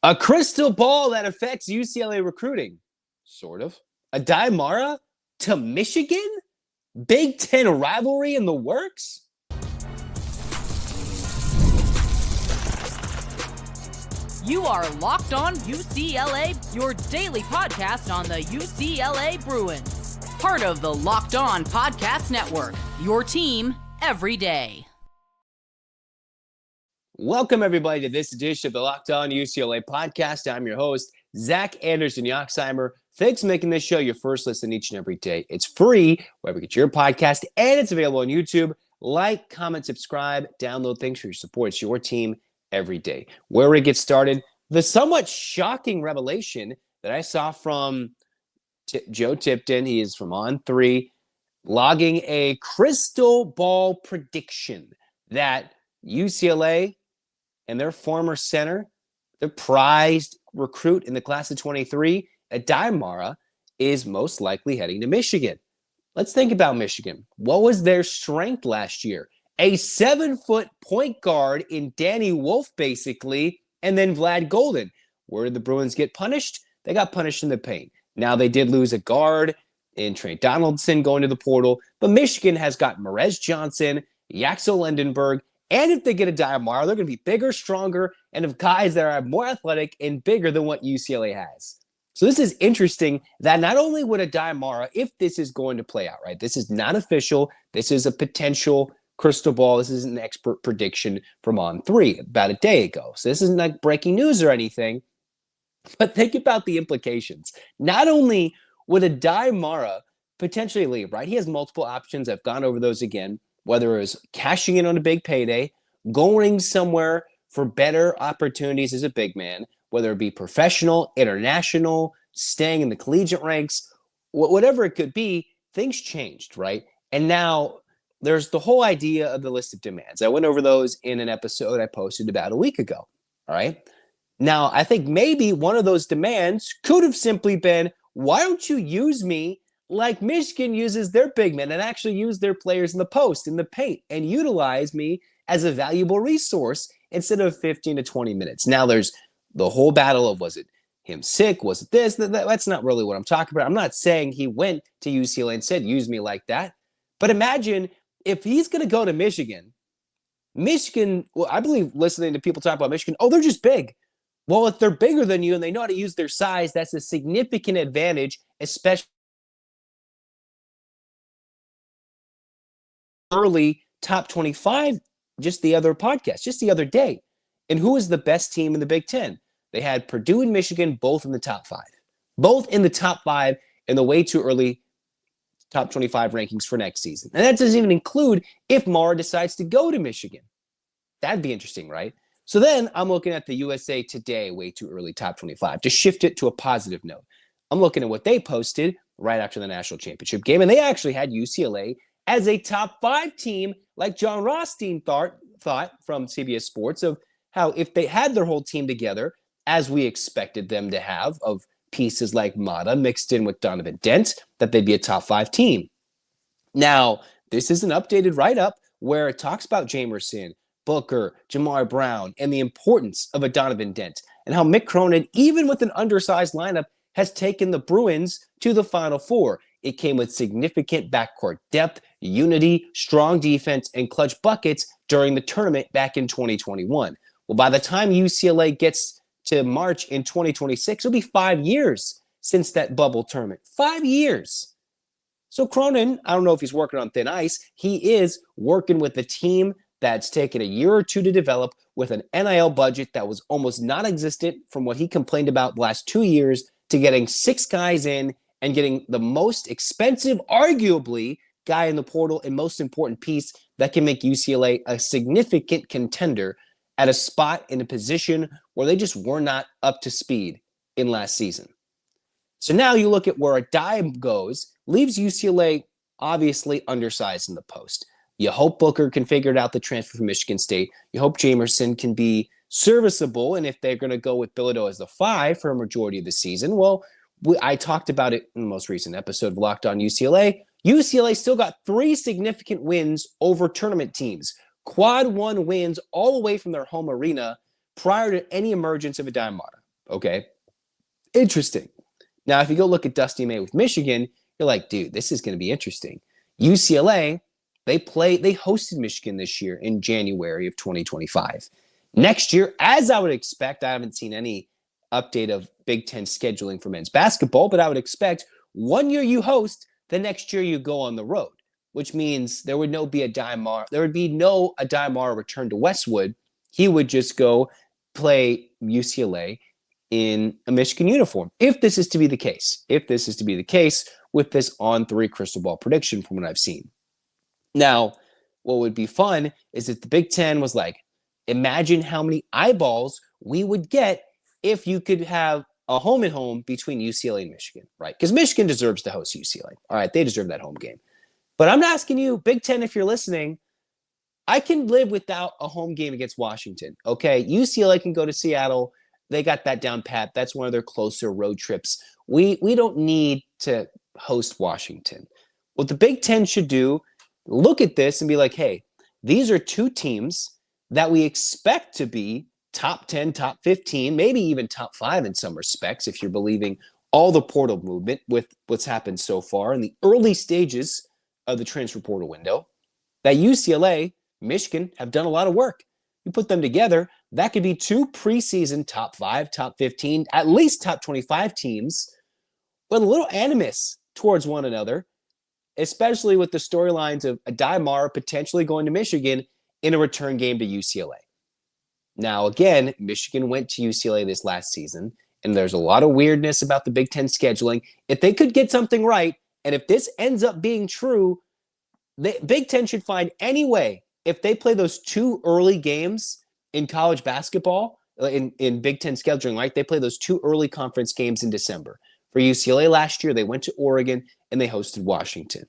A crystal ball that affects UCLA recruiting. Sort of. Aday Mara to Michigan? Big Ten rivalry in the works? You are Locked On UCLA, your daily podcast on the UCLA Bruins. Part of the Locked On Podcast Network, your team every day. Welcome, everybody, to this edition of the Locked On UCLA podcast. I'm your host, Zach Anderson-Yoxsimer. Thanks for making this show your first listen each and every day. It's free wherever you get your podcast, and it's available on YouTube. Like, comment, subscribe, download. Thanks for your support. It's your team every day. Where we get started, the somewhat shocking revelation that I saw from Joe Tipton, he is from On3, logging a crystal ball prediction that UCLA and their former center, the prized recruit in the class of 23, Aday Mara, is most likely heading to Michigan. Let's think about Michigan. What was their strength last year? A 7-foot point guard in Danny Wolf, basically, and then Vlad Golden. Where did the Bruins get punished? They got punished in the paint. Now, they did lose a guard in Trey Donaldson going to the portal, but Michigan has got Merez Johnson, Yaxel Lendenberg, and if they get Aday Mara, they're going to be bigger, stronger, and have guys that are more athletic and bigger than what UCLA has. So this is interesting that not only would Aday Mara, if this is going to play out, right? This is not official. This is a potential crystal ball. This is an expert prediction from On3 about a day ago. So this isn't like breaking news or anything, but think about the implications. Not only would Aday Mara potentially leave, right? He has multiple options. I've gone over those again, whether it was cashing in on a big payday, going somewhere for better opportunities as a big man, whether it be professional, international, staying in the collegiate ranks, whatever it could be, things changed, right? And now there's the whole idea of the list of demands. I went over those in an episode I posted about a week ago, all right? Now, I think maybe one of those demands could have simply been, why don't you use me like Michigan uses their big men and actually use their players in the post, in the paint, and utilize me as a valuable resource instead of 15 to 20 minutes. Now, there's the whole battle of, was it him sick? Was it this? That's not really what I'm talking about. I'm not saying he went to UCLA and said, use me like that. But imagine if he's going to go to Michigan, well, I believe listening to people talk about Michigan, oh, they're just big. Well, if they're bigger than you and they know how to use their size, that's a significant advantage, especially early top 25, just the other day. And who is the best team in the Big Ten? They had Purdue and Michigan both in the top 5. Both in the top 5 in the way too early top 25 rankings for next season. And that doesn't even include if Mara decides to go to Michigan. That'd be interesting, right? So then I'm looking at the USA Today way too early top 25 to shift it to a positive note. I'm looking at what they posted right after the national championship game, and they actually had UCLA as a top 5 team, like John Rothstein thought from CBS Sports, of how if they had their whole team together, as we expected them to have, of pieces like Mata mixed in with Donovan, Dent, that they'd be a top 5 team. Now, this is an updated write-up where it talks about Jamerson, Booker, Jamar Brown, and the importance of a Donovan, Dent, and how Mick Cronin, even with an undersized lineup, has taken the Bruins to the Final Four. It came with significant backcourt depth, unity, strong defense, and clutch buckets during the tournament back in 2021. Well, by the time UCLA gets to March in 2026, it'll be 5 years since that bubble tournament. 5 years. So Cronin, I don't know if he's working on thin ice. He is working with a team that's taken a year or two to develop with an NIL budget that was almost non-existent from what he complained about the last 2 years to getting 6 guys in and getting the most expensive, arguably, guy in the portal and most important piece that can make UCLA a significant contender at a spot in a position where they just were not up to speed in last season. So now you look at where Aday goes, leaves UCLA obviously undersized in the post. You hope Booker can figure it out, the transfer from Michigan State. You hope Jamerson can be serviceable, and if they're going to go with Bilodeau as the 5 for a majority of the season, well, I talked about it in the most recent episode of Locked On UCLA. UCLA still got 3 significant wins over tournament teams. Quad 1 wins all the way from their home arena prior to any emergence of Aday Mara. Okay. Interesting. Now, if you go look at Dusty May with Michigan, you're like, dude, this is going to be interesting. UCLA, they hosted Michigan this year in January of 2025. Next year, as I would expect, I haven't seen any update of Big Ten scheduling for men's basketball, but I would expect 1 year you host, the next year you go on the road, which means there would be no Aday Mara return to Westwood. He would just go play UCLA in a Michigan uniform, if this is to be the case. If this is to be the case with this on-3 crystal ball prediction from what I've seen. Now, what would be fun is if the Big Ten was like, imagine how many eyeballs we would get if you could have a home and home between UCLA and Michigan, right? Because Michigan deserves to host UCLA. All right, they deserve that home game. But I'm asking you, Big Ten, if you're listening, I can live without a home game against Washington, okay? UCLA can go to Seattle. They got that down pat. That's one of their closer road trips. We don't need to host Washington. What the Big Ten should do, look at this and be like, hey, these are two teams that we expect to be top 10, top 15, maybe even top 5 in some respects, if you're believing all the portal movement with what's happened so far in the early stages of the transfer portal window, that UCLA, Michigan have done a lot of work. You put them together, that could be two preseason top 5, top 15, at least top 25 teams with a little animus towards one another, especially with the storylines of Aday Mara potentially going to Michigan in a return game to UCLA. Now, again, Michigan went to UCLA this last season, and there's a lot of weirdness about the Big Ten scheduling. If they could get something right, and if this ends up being true, the Big Ten should find any way, if they play those 2 early games in college basketball, in Big Ten scheduling, right? They play those 2 early conference games in December. For UCLA last year, they went to Oregon, and they hosted Washington.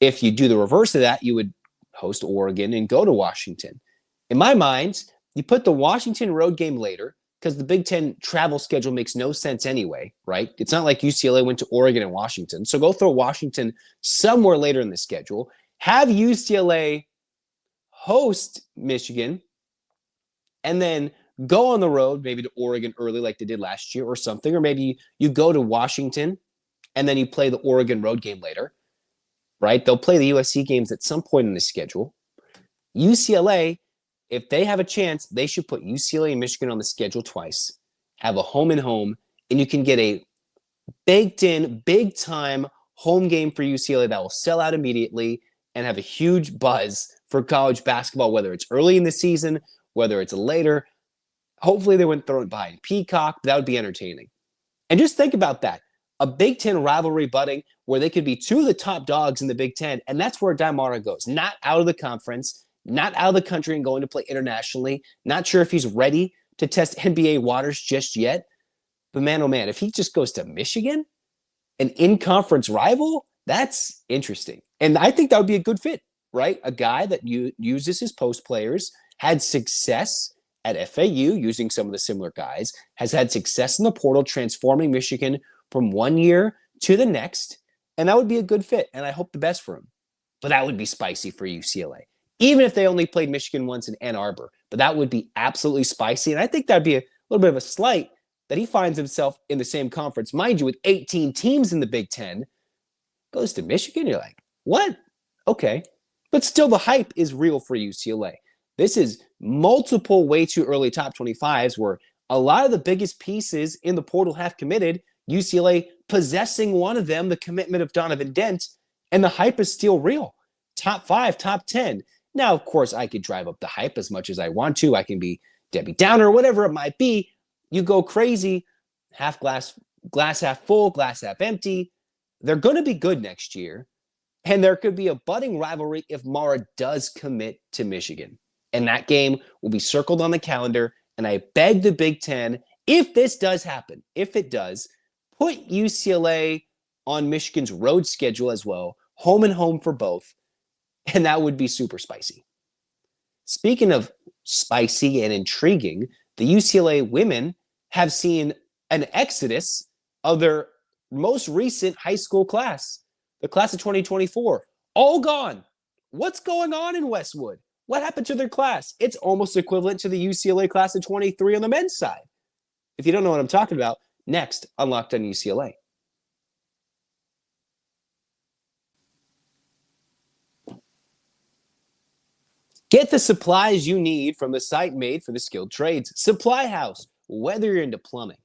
If you do the reverse of that, you would host Oregon and go to Washington. In my mind, you put the Washington road game later because the Big Ten travel schedule makes no sense anyway, right? It's not like UCLA went to Oregon and Washington. So go throw Washington somewhere later in the schedule. Have UCLA host Michigan and then go on the road, maybe to Oregon early like they did last year or something. Or maybe you go to Washington and then you play the Oregon road game later, right? They'll play the USC games at some point in the schedule. UCLA, if they have a chance, they should put UCLA and Michigan on the schedule twice, have a home and home, and you can get a baked-in, big-time home game for UCLA that will sell out immediately and have a huge buzz for college basketball, whether it's early in the season, whether it's later. Hopefully they wouldn't throw it behind Peacock, but that would be entertaining. And just think about that. A Big Ten rivalry budding where they could be 2 of the top dogs in the Big Ten, and that's where Aday Mara goes. Not out of the conference, not out of the country and going to play internationally. Not sure if he's ready to test NBA waters just yet. But man, oh man, if he just goes to Michigan, an in-conference rival, that's interesting. And I think that would be a good fit, right? A guy that uses his post players, had success at FAU using some of the similar guys, has had success in the portal, transforming Michigan from 1 year to the next. And that would be a good fit. And I hope the best for him. But that would be spicy for UCLA. Even if they only played Michigan once in Ann Arbor. But that would be absolutely spicy. And I think that'd be a little bit of a slight that he finds himself in the same conference. Mind you, with 18 teams in the Big Ten, goes to Michigan. You're like, what? Okay. But still, the hype is real for UCLA. This is multiple way too early top 25s where a lot of the biggest pieces in the portal have committed. UCLA possessing one of them, the commitment of Donovan Dent, and the hype is still real. Top 5, top 10. Now, of course, I could drive up the hype as much as I want to. I can be Debbie Downer, whatever it might be. You go crazy, half glass half full, glass half empty. They're going to be good next year. And there could be a budding rivalry if Mara does commit to Michigan. And that game will be circled on the calendar. And I beg the Big Ten, if this does happen, if it does, put UCLA on Michigan's road schedule as well, home and home for both. And that would be super spicy. Speaking of spicy and intriguing, the UCLA women have seen an exodus of their most recent high school class, the class of 2024, all gone. What's going on in Westwood? What happened to their class? It's almost equivalent to the UCLA class of 23 on the men's side. If you don't know what I'm talking about, next on Locked On UCLA. Get the supplies you need from the site made for the skilled trades. Supply House. Whether you're into plumbing,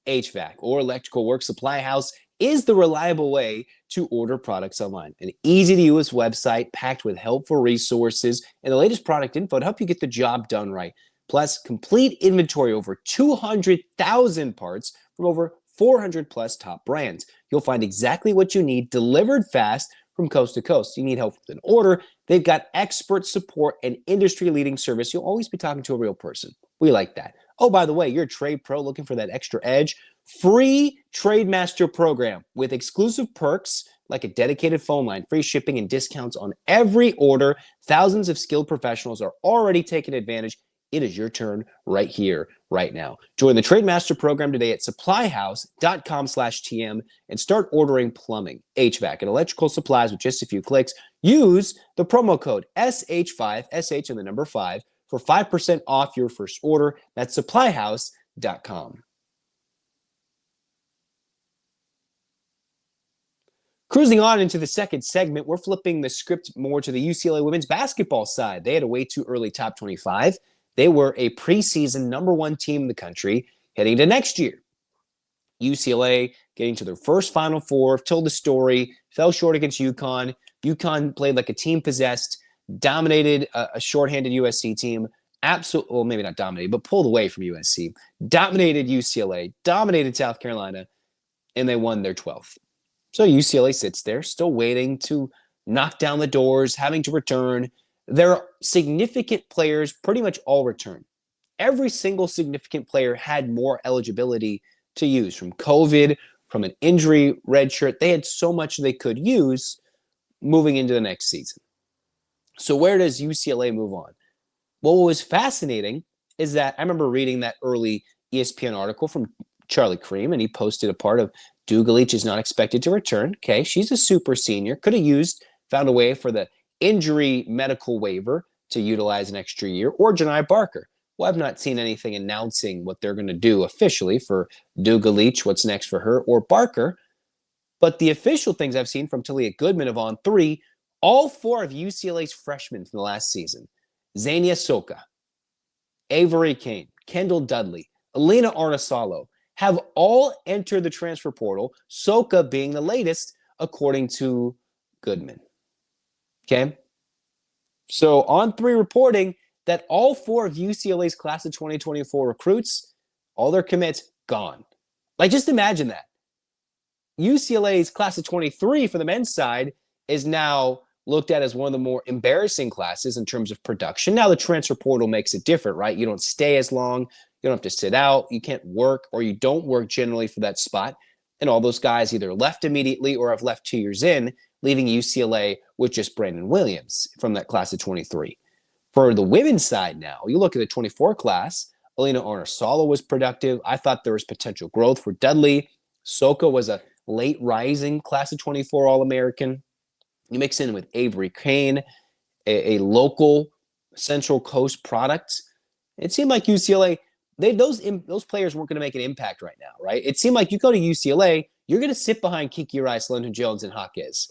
HVAC, or electrical work, Supply House is the reliable way to order products online. An easy-to-use website packed with helpful resources and the latest product info to help you get the job done right. Plus, complete inventory over 200,000 parts from over 400 plus top brands. You'll find exactly what you need delivered fast from coast to coast. You need help with an order, they've got expert support and industry-leading service. You'll always be talking to a real person. We like that. Oh, by the way, you're a trade pro looking for that extra edge? Free Trade Master program with exclusive perks like a dedicated phone line, free shipping, and discounts on every order. Thousands of skilled professionals are already taking advantage. It is your turn right here, right now. Join the Trade Master program today at supplyhouse.com/TM and start ordering plumbing, HVAC, and electrical supplies with just a few clicks. Use the promo code SH5, SH and the number 5, for 5% off your first order. That's supplyhouse.com. Cruising on into the second segment, we're flipping the script more to the UCLA women's basketball side. They had a way too early top 25. They were a preseason #1 team in the country heading to next year. UCLA getting to their first Final Four, told the story, fell short against UConn. UConn played like a team possessed, dominated a shorthanded USC team. Absolutely, well, maybe not dominated, but pulled away from USC. Dominated UCLA, dominated South Carolina, and they won their 12th. So UCLA sits there, still waiting to knock down the doors, having to return. Their significant players pretty much all return. Every single significant player had more eligibility to use from COVID, from an injury redshirt. They had so much they could use moving into the next season. So where does UCLA move on? Well, what was fascinating is that I remember reading that early ESPN article from Charlie Cream, and he posted a part of Dugalich is not expected to return. Okay, she's a super senior. Could have found a way for the injury medical waiver to utilize an extra year, or Janai Barker. Well, I've not seen anything announcing what they're going to do officially for Dugalich, what's next for her, or Barker. But the official things I've seen from Talia Goodman of On 3, all 4 of UCLA's freshmen from the last season, Zania Soka, Avery Kane, Kendall Dudley, Alina Arnasalo, have all entered the transfer portal, Soka being the latest, according to Goodman. Okay? So On 3 reporting that all 4 of UCLA's class of 2024 recruits, all their commits, gone. Like, just imagine that. UCLA's class of 23 for the men's side is now looked at as one of the more embarrassing classes in terms of production. Now the transfer portal makes it different, right? You don't stay as long. You don't have to sit out. You can't work, or you don't work generally for that spot. And all those guys either left immediately or have left 2 years in, leaving UCLA with just Brandon Williams from that class of 23. For the women's side now, you look at the 24 class, Alina Arnasalo was productive. I thought there was potential growth for Dudley. Soka was a late rising class of 24 All-American. You mix in with Avery Kane, a local Central Coast product. It seemed like UCLA, those players weren't going to make an impact right now, right? It seemed like you go to UCLA, you're going to sit behind Kiki Rice, London Jones, and Hawkes.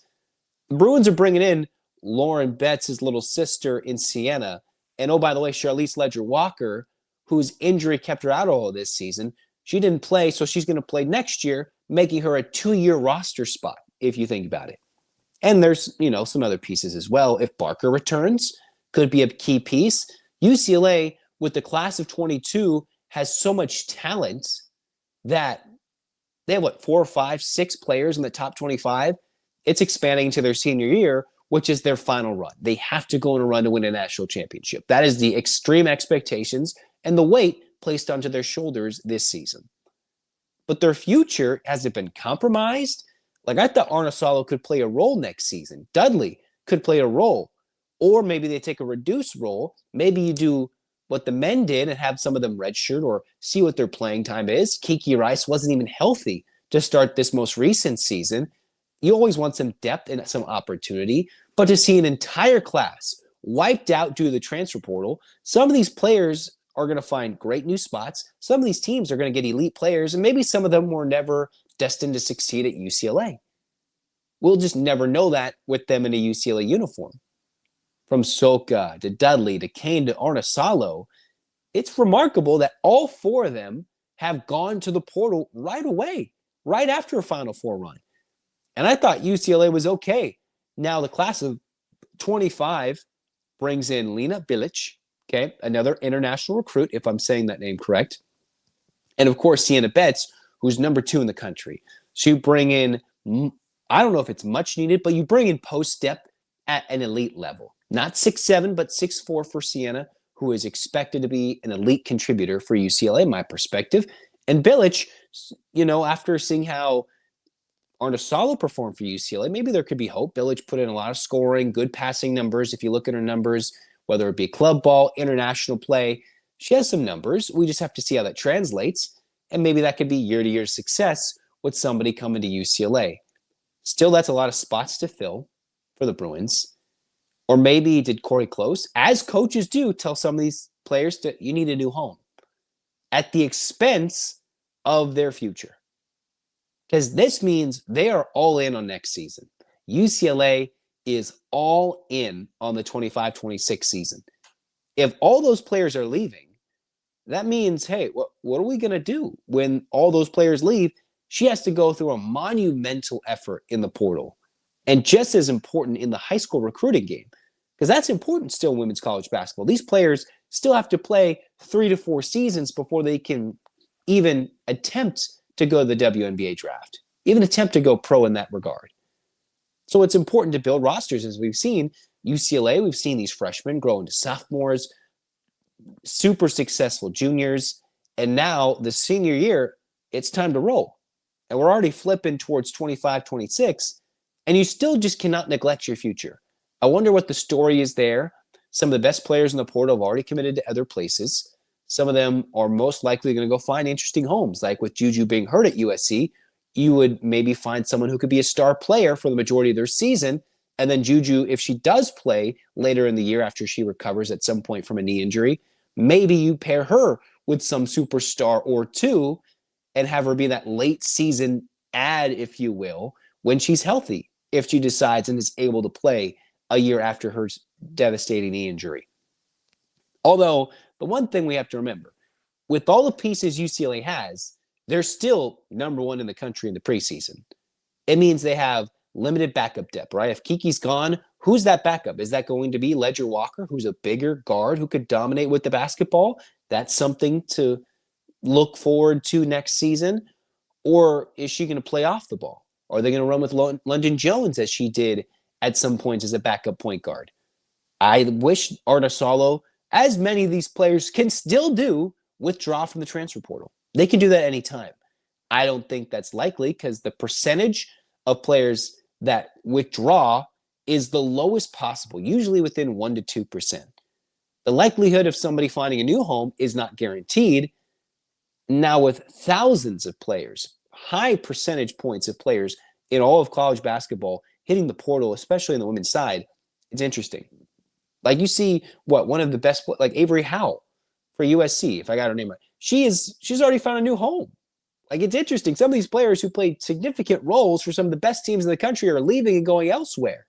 The Bruins are bringing in Lauren Betts' little sister in Siena. And oh, by the way, Charlize Ledger-Walker, whose injury kept her out all of this season, she didn't play, so she's going to play next year, making her a 2-year roster spot, if you think about it. And there's, some other pieces as well. If Barker returns, could be a key piece. UCLA, with the class of 22, has so much talent that they have, 4, 5, 6 players in the top 25. It's expanding to their senior year, which is their final run. They have to go on a run to win a national championship. That is the extreme expectations and the weight placed onto their shoulders this season. But their future, has it been compromised? Like, I thought Arnasalo could play a role next season. Dudley could play a role. Or maybe they take a reduced role. Maybe you do what the men did and have some of them redshirt or see what their playing time is. Kiki Rice wasn't even healthy to start this most recent season. You always want some depth and some opportunity. But to see an entire class wiped out due to the transfer portal, some of these players are going to find great new spots. Some of these teams are going to get elite players, and maybe some of them were never destined to succeed at UCLA. We'll just never know that with them in a UCLA uniform. From Soka to Dudley to Kane to Arnasalo, it's remarkable that all four of them have gone to the portal right away, right after a Final Four run. And I thought UCLA was okay. Now the class of 25 brings in Lena Bilic, okay, another international recruit, if I'm saying that name correct. And of course, Sienna Betts, who's number 2 in the country. So you bring in, I don't know if it's much needed, but you bring in post depth at an elite level. Not 6'7", but 6'4" for Sienna, who is expected to be an elite contributor for UCLA, in my perspective. And Bilic, after seeing how Arnasalo performed for UCLA, maybe there could be hope. Bilic put in a lot of scoring, good passing numbers. If you look at her numbers, whether it be club ball, international play, she has some numbers. We just have to see how that translates. And maybe that could be year-to-year success with somebody coming to UCLA. Still, that's a lot of spots to fill for the Bruins. Or maybe did Corey Close, as coaches do, tell some of these players that you need a new home at the expense of their future. Because this means they are all in on next season. UCLA is all in on the 25-26 season. If all those players are leaving, that means, hey, what are we going to do when all those players leave? She has to go through a monumental effort in the portal. And just as important in the high school recruiting game, because that's important still in women's college basketball. These players still have to play 3 to 4 seasons before they can even attempt to go to the WNBA draft, even attempt to go pro in that regard. So it's important to build rosters. As we've seen, UCLA, we've seen these freshmen grow into sophomores, super successful juniors, and now the senior year, it's time to roll. And we're already flipping towards 25-26, and you still just cannot neglect your future. I wonder what the story is there. Some of the best players in the portal have already committed to other places. Some of them are most likely going to go find interesting homes. Like with Juju being hurt at USC, you would maybe find someone who could be a star player for the majority of their season. And then Juju, if she does play later in the year after she recovers at some point from a knee injury, maybe you pair her with some superstar or two and have her be that late season ad, if you will, when she's healthy, if she decides and is able to play a year after her devastating knee injury. Although, the one thing we have to remember, with all the pieces UCLA has, they're still number 1 in the country in the preseason. It means they have limited backup depth, right? If Kiki's gone, who's that backup? Is that going to be Ledger Walker, who's a bigger guard who could dominate with the basketball? That's something to look forward to next season. Or is she going to play off the ball? Are they going to run with London Jones as she did at some points as a backup point guard? I wish Arnasalo, as many of these players can still do, withdraw from the transfer portal. They can do that anytime. I don't think that's likely because the percentage of players that withdraw is the lowest possible, usually within 1% to 2%. The likelihood of somebody finding a new home is not guaranteed. Now with thousands of players, high percentage points of players in all of college basketball hitting the portal, especially on the women's side, it's interesting. Like you see, one of the best, like Avery Howe for USC, if I got her name right, she's already found a new home. Like it's interesting. Some of these players who played significant roles for some of the best teams in the country are leaving and going elsewhere.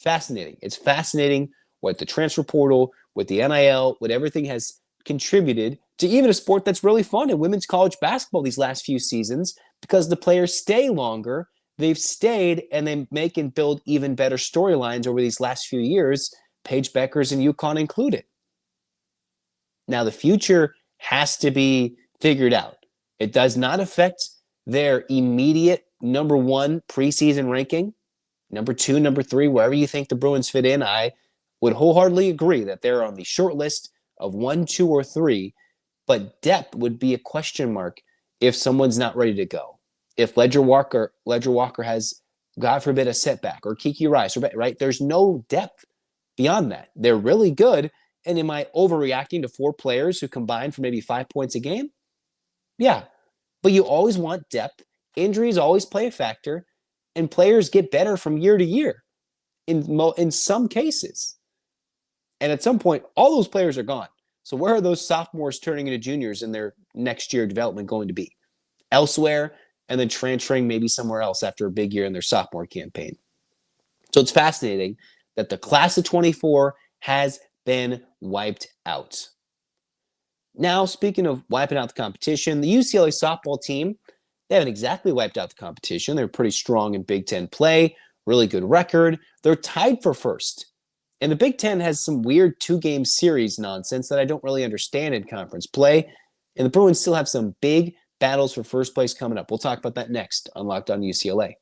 Fascinating. It's fascinating what the transfer portal, what the NIL, what everything has contributed to even a sport that's really fun in women's college basketball these last few seasons because the players stay longer. They've stayed and they make and build even better storylines over these last few years, Paige Beckers and UConn included. Now, the future has to be figured out. It does not affect their immediate number 1 preseason ranking, number 2, number 3, wherever you think the Bruins fit in. I would wholeheartedly agree that they're on the short list of 1, 2, or 3, but depth would be a question mark if someone's not ready to go. If Ledger Walker has, God forbid, a setback, or Kiki Rice, right? There's no depth beyond that. They're really good. And am I overreacting to 4 players who combine for maybe 5 points a game? Yeah. But you always want depth. Injuries always play a factor. And players get better from year to year in some cases. And at some point, all those players are gone. So where are those sophomores turning into juniors in their next year development going to be? Elsewhere, and then transferring maybe somewhere else after a big year in their sophomore campaign. So it's fascinating that the class of 24 has been wiped out. Now, speaking of wiping out the competition, the UCLA softball team, they haven't exactly wiped out the competition. They're pretty strong in Big Ten play, really good record. They're tied for first. And the Big Ten has some weird two-game series nonsense that I don't really understand in conference play. And the Bruins still have some big battles for first place coming up. We'll talk about that next on Locked On UCLA.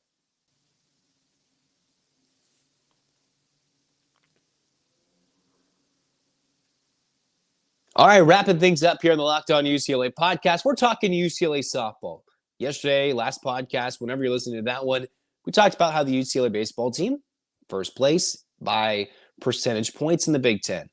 All right, wrapping things up here on the Locked On UCLA podcast. We're talking UCLA softball. Yesterday, last podcast, whenever you're listening to that one, we talked about how the UCLA baseball team, first place by percentage points in the Big Ten.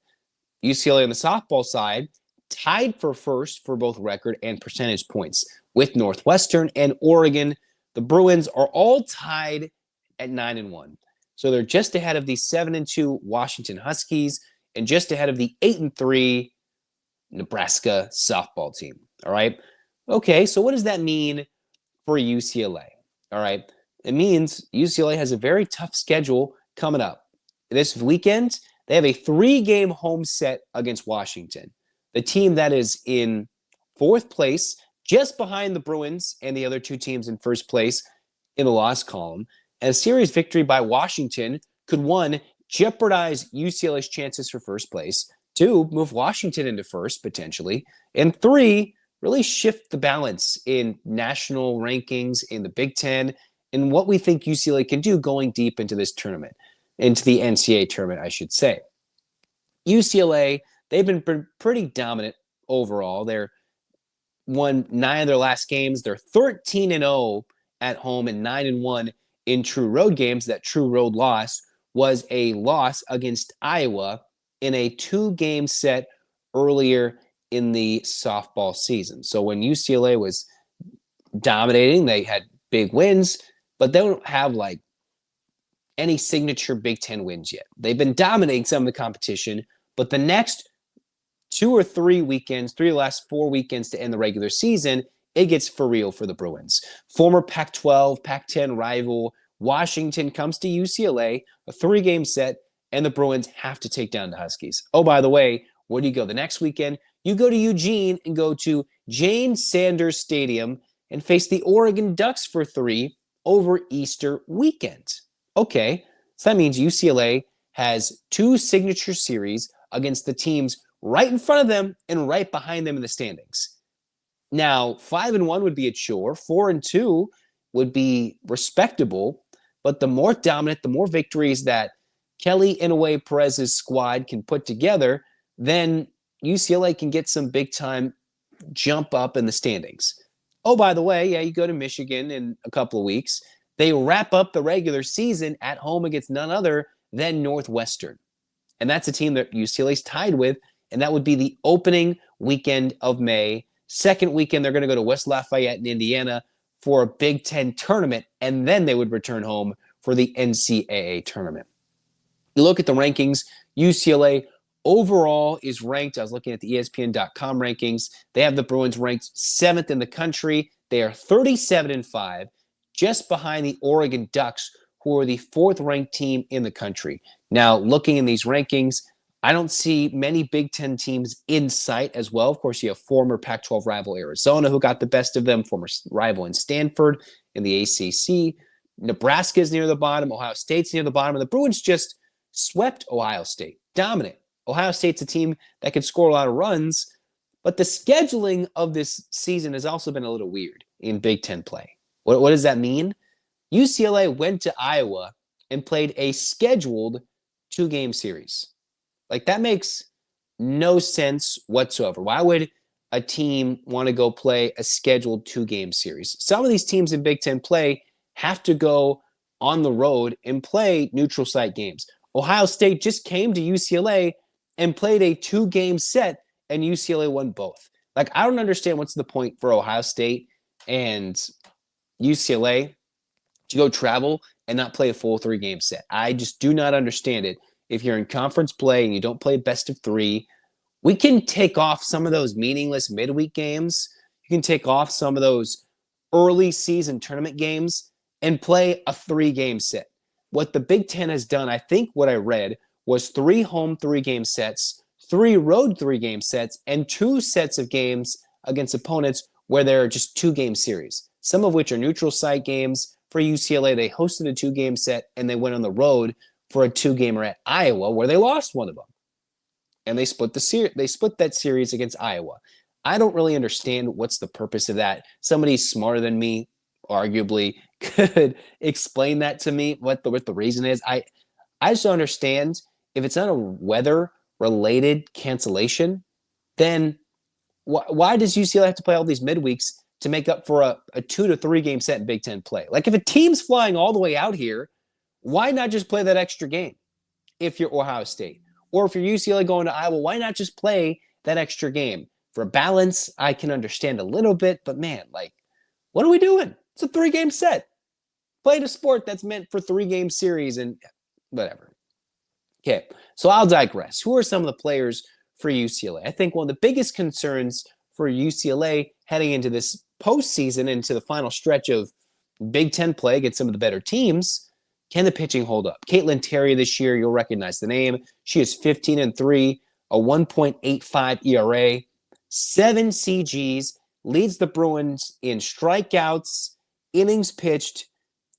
UCLA on the softball side, tied for first for both record and percentage points with Northwestern and Oregon. The Bruins are all tied at 9-1. So they're just ahead of the 7-2 Washington Huskies and just ahead of the 8-3 Nebraska softball team. All right. Okay. So what does that mean for UCLA? All right. It means UCLA has a very tough schedule coming up. This weekend, they have a 3-game home set against Washington, the team that is in fourth place, just behind the Bruins and the other two teams in first place in the loss column. And a series victory by Washington could, 1, jeopardize UCLA's chances for first place, 2, move Washington into first potentially, and 3, really shift the balance in national rankings in the Big Ten and what we think UCLA can do going deep into this tournament, into the NCAA tournament, I should say. UCLA, they've been pretty dominant overall. They're won 9 of their last games. They're 13-0 at home and 9-1 in true road games. That true road loss was a loss against Iowa in a 2-game set earlier in the softball season. So when UCLA was dominating, they had big wins, but they don't have like any signature Big Ten wins yet. They've been dominating some of the competition, but the next 2 or 3 weekends, 3 of the last 4 weekends to end the regular season, it gets for real for the Bruins. Former Pac-12, Pac-10 rival Washington comes to UCLA, a 3-game set, and the Bruins have to take down the Huskies. Oh, by the way, where do you go the next weekend? You go to Eugene and go to Jane Sanders Stadium and face the Oregon Ducks for 3 over Easter weekend. Okay, so that means UCLA has 2 signature series against the teams right in front of them and right behind them in the standings. Now, 5-1 would be a chore. 4-2 would be respectable, but the more dominant, the more victories that Kelly Inouye Perez's squad can put together, then UCLA can get some big-time jump up in the standings. Oh, by the way, yeah, you go to Michigan in a couple of weeks. They wrap up the regular season at home against none other than Northwestern. And that's a team that UCLA's tied with, and that would be the opening weekend of May. Second weekend, they're going to go to West Lafayette in Indiana for a Big Ten tournament, and then they would return home for the NCAA tournament. You look at the rankings, UCLA overall is ranked. I was looking at the ESPN.com rankings. They have the Bruins ranked 7th in the country. They are 37-5, just behind the Oregon Ducks, who are the 4th-ranked team in the country. Now, looking in these rankings, I don't see many Big Ten teams in sight as well. Of course, you have former Pac-12 rival Arizona, who got the best of them, former rival in Stanford in the ACC. Nebraska is near the bottom. Ohio State's near the bottom. And the Bruins just swept Ohio State. Dominant. Ohio State's a team that can score a lot of runs, but the scheduling of this season has also been a little weird in Big Ten play. What does that mean? UCLA went to Iowa and played a scheduled 2-game series. Like, that makes no sense whatsoever. Why would a team want to go play a scheduled 2-game series? Some of these teams in Big Ten play have to go on the road and play neutral site games. Ohio State just came to UCLA and played a 2-game set, and UCLA won both. Like, I don't understand what's the point for Ohio State and UCLA to go travel and not play a full 3-game set. I just do not understand it. If you're in conference play and you don't play best of 3, we can take off some of those meaningless midweek games. You can take off some of those early season tournament games and play a 3-game set. What the Big Ten has done, I think what I read, was 3 home 3-game sets, 3 road 3-game sets, and 2 sets of games against opponents where they're just 2-game series, some of which are neutral site games. For UCLA, they hosted a 2-game set, and they went on the road for a 2-gamer at Iowa, where they lost one of them. And they split that series against Iowa. I don't really understand what's the purpose of that. Somebody smarter than me, arguably, could explain that to me, what the reason is. I just don't understand. If it's not a weather-related cancellation, then why does UCLA have to play all these midweeks to make up for a 2 to 3 game set in Big Ten play? Like, if a team's flying all the way out here, why not just play that extra game if you're Ohio State? Or if you're UCLA going to Iowa, why not just play that extra game? For balance, I can understand a little bit, but man, like, what are we doing? It's a 3-game set. Play a sport that's meant for 3-game series and whatever. Okay, so I'll digress. Who are some of the players for UCLA? I think one of the biggest concerns for UCLA heading into this postseason, into the final stretch of Big Ten play against some of the better teams, can the pitching hold up? Caitlin Terry this year, you'll recognize the name. She is 15-3, a 1.85 ERA, 7 CGs, leads the Bruins in strikeouts, innings pitched,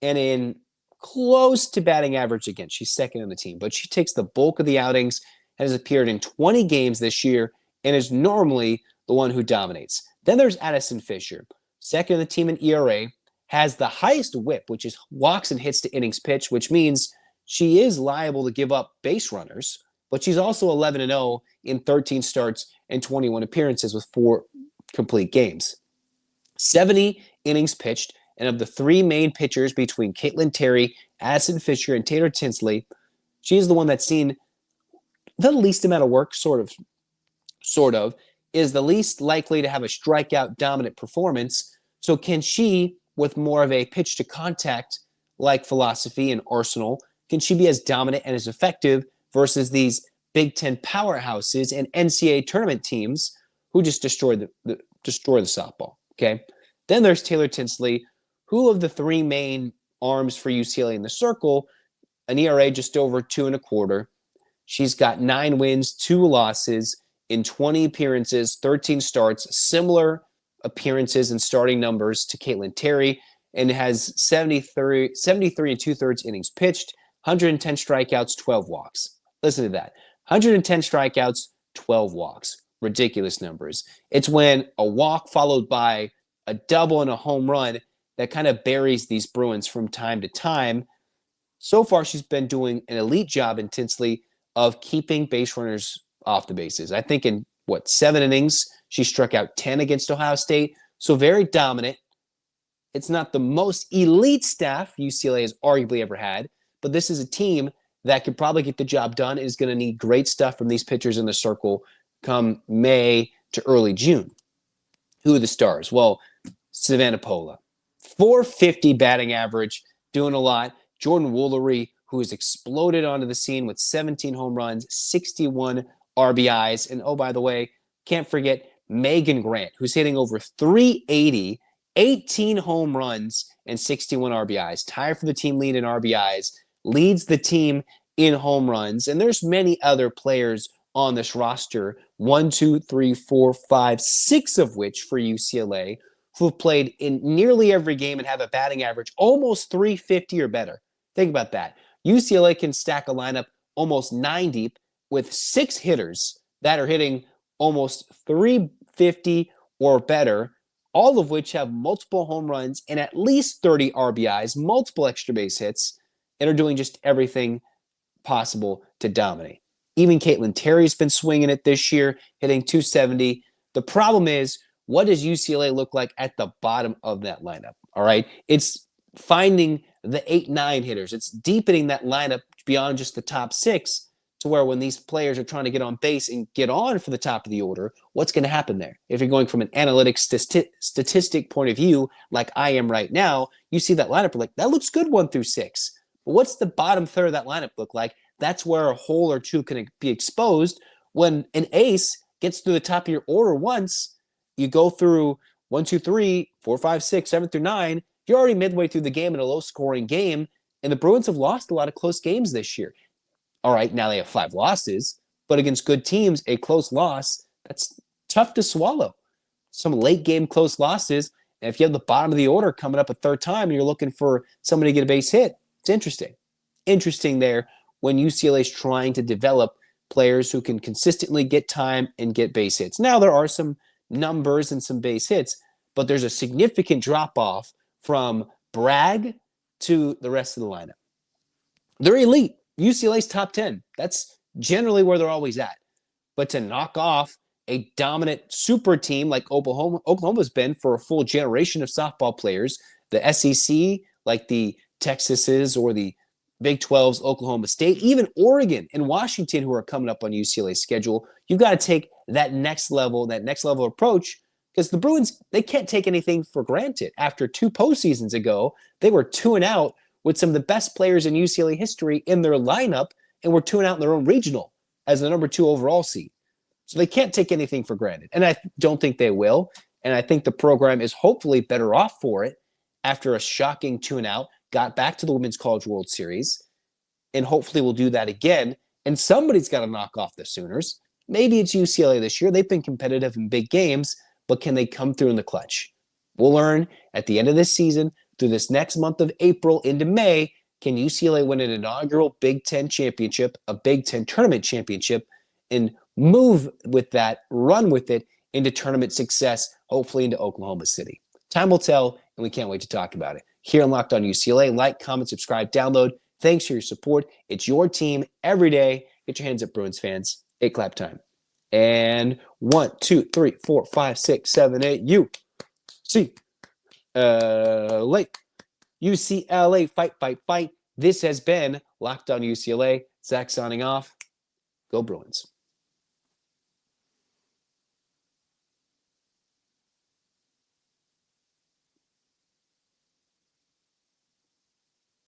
and in close to batting average again. She's second in the team, but she takes the bulk of the outings, has appeared in 20 games this year, and is normally the one who dominates. Then there's Addison Fisher, second in the team in ERA, has the highest whip, which is walks and hits to innings pitched, which means she is liable to give up base runners, but she's also 11-0 in 13 starts and 21 appearances with 4 complete games. 70 innings pitched, and of the 3 main pitchers between Caitlin Terry, Addison Fisher, and Taylor Tinsley, she is the one that's seen the least amount of work, sort of, is the least likely to have a strikeout dominant performance. So can she, with more of a pitch to contact like philosophy and arsenal, can she be as dominant and as effective versus these Big Ten powerhouses and NCAA tournament teams who just destroy the softball? Okay. Then there's Taylor Tinsley, who of the 3 main arms for UCLA in the circle, an ERA just over 2.25. She's got 9 wins, 2 losses in 20 appearances, 13 starts, similar appearances and starting numbers to Caitlin Terry, and has 73 2/3 innings pitched, 110 strikeouts, 12 walks. Listen to that. 110 strikeouts, 12 walks. Ridiculous numbers. It's when a walk followed by a double and a home run that kind of buries these Bruins from time to time. So far, she's been doing an elite job in Tinsley of keeping base runners off the bases. I think in, 7 innings, she struck out 10 against Ohio State. So very dominant. It's not the most elite staff UCLA has arguably ever had, but this is a team that could probably get the job done, is going to need great stuff from these pitchers in the circle come May to early June. Who are the stars? Well, Savannah Pola, 450 batting average, doing a lot. Jordan Woolery, who has exploded onto the scene with 17 home runs, 61 RBIs. And oh, by the way, can't forget Megan Grant, who's hitting over 380, 18 home runs, and 61 RBIs. Tied for the team lead in RBIs, leads the team in home runs. And there's many other players on this roster, 1, 2, 3, 4, 5, 6 of which for UCLA, who have played in nearly every game and have a batting average almost 350 or better. Think about that. UCLA can stack a lineup almost 9 deep with 6 hitters that are hitting almost 350 or better, all of which have multiple home runs and at least 30 RBIs, multiple extra base hits, and are doing just everything possible to dominate. Even Caitlin Terry's been swinging it this year, hitting 270. The problem is, what does UCLA look like at the bottom of that lineup? All right. It's finding the 8-9 hitters. It's deepening that lineup beyond just the top 6 to where when these players are trying to get on base and get on for the top of the order, what's going to happen there? If you're going from an analytic statistic point of view, like I am right now, you see that lineup, you're like, that looks good 1 through 6. But what's the bottom third of that lineup look like? That's where a hole or two can be exposed when an ace gets to the top of your order once, you go through 1, 2, 3, 4, 5, 6, 7 through 9, you're already midway through the game in a low-scoring game, and the Bruins have lost a lot of close games this year. All right, now they have 5 losses, but against good teams, a close loss, that's tough to swallow. Some late-game close losses, and if you have the bottom of the order coming up a third time and you're looking for somebody to get a base hit, it's interesting. Interesting there when UCLA is trying to develop players who can consistently get time and get base hits. Now, there are some numbers and some base hits, but there's a significant drop-off from Bragg to the rest of the lineup. They're elite. UCLA's top 10. That's generally where they're always at. But to knock off a dominant super team like Oklahoma's been for a full generation of softball players, the SEC, like the Texases or the Big 12's Oklahoma State, even Oregon and Washington, who are coming up on UCLA's schedule, you've got to take that next level approach, because the Bruins, they can't take anything for granted. After 2 postseasons ago, they were 2-0 with some of the best players in UCLA history in their lineup, and were 2-0 in their own regional as the number 2 overall seed. So they can't take anything for granted, and I don't think they will. And I think the program is hopefully better off for it after a shocking 2-0, got back to the Women's College World Series, and hopefully will do that again. And somebody's got to knock off the Sooners. Maybe it's UCLA this year. They've been competitive in big games, but can they come through in the clutch? We'll learn at the end of this season, through this next month of April into May, can UCLA win an inaugural Big Ten championship, a Big Ten tournament championship, and move with that, run with it into tournament success, hopefully into Oklahoma City. Time will tell, and we can't wait to talk about it. Here on Locked On UCLA, like, comment, subscribe, download. Thanks for your support. It's your team every day. Get your hands up, Bruins fans. 8 clap time. And 1, 2, 3, 4, 5, 6, 7, 8. UCLA, fight, fight, fight. This has been Locked On UCLA. Zach signing off. Go Bruins.